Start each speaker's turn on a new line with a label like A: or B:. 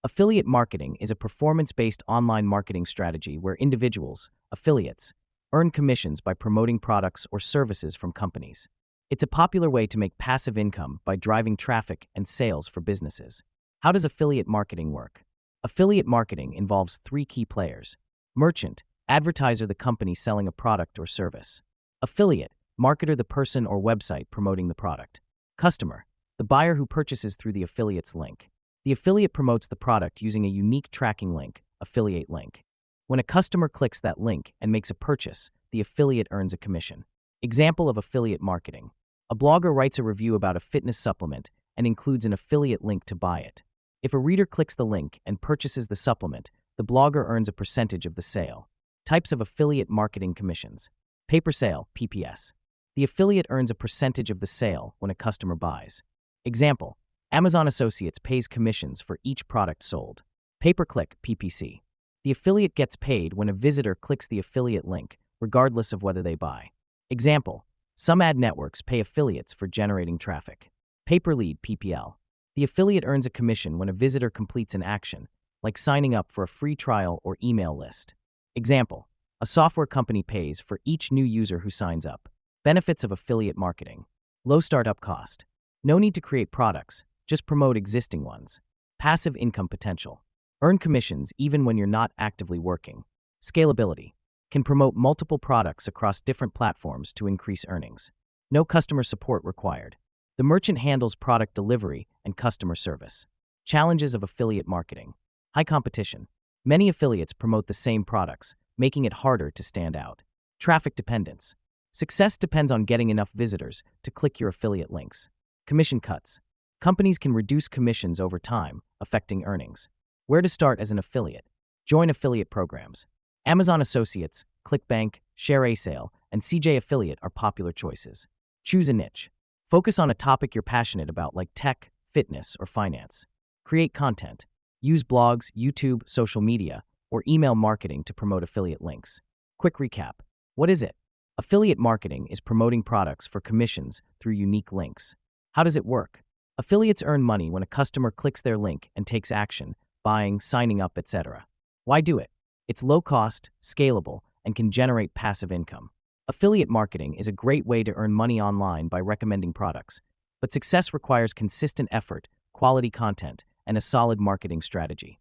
A: Affiliate marketing is a performance-based online marketing strategy where individuals, affiliates, earn commissions by promoting products or services from companies. It's a popular way to make passive income by driving traffic and sales for businesses. How does affiliate marketing work? Affiliate marketing involves three key players: merchant, advertiser, the company selling a product or service; affiliate, marketer, the person or website promoting the product; customer, the buyer who purchases through the affiliate's link. The affiliate promotes the product using a unique tracking link, affiliate link. When a customer clicks that link and makes a purchase, the affiliate earns a commission. Example of affiliate marketing: a blogger writes a review about a fitness supplement and includes an affiliate link to buy it. If a reader clicks the link and purchases the supplement, the blogger earns a percentage of the sale. Types of affiliate marketing commissions: pay per sale, PPS. The affiliate earns a percentage of the sale when a customer buys. Example: Amazon Associates pays commissions for each product sold. Pay-per-click, PPC. The affiliate gets paid when a visitor clicks the affiliate link, regardless of whether they buy. Example: some ad networks pay affiliates for generating traffic. Pay-per-lead, PPL. The affiliate earns a commission when a visitor completes an action, like signing up for a free trial or email list. Example: a software company pays for each new user who signs up. Benefits of affiliate marketing: low startup cost. No need to create products, just promote existing ones. Passive income potential: earn commissions even when you're not actively working. Scalability: can promote multiple products across different platforms to increase earnings. No customer support required. The merchant handles product delivery and customer service. Challenges of affiliate marketing: high competition. Many affiliates promote the same products, making it harder to stand out. Traffic dependence: success depends on getting enough visitors to click your affiliate links. Commission cuts: companies can reduce commissions over time, affecting earnings. Where to start as an affiliate? Join affiliate programs. Amazon Associates, ClickBank, ShareASale, and CJ Affiliate are popular choices. Choose a niche. Focus on a topic you're passionate about, like tech, fitness, or finance. Create content. Use blogs, YouTube, social media, or email marketing to promote affiliate links. Quick recap. What is it? Affiliate marketing is promoting products for commissions through unique links. How does it work? Affiliates earn money when a customer clicks their link and takes action, buying, signing up, etc. Why do it? It's low cost, scalable, and can generate passive income. Affiliate marketing is a great way to earn money online by recommending products, but success requires consistent effort, quality content, and a solid marketing strategy.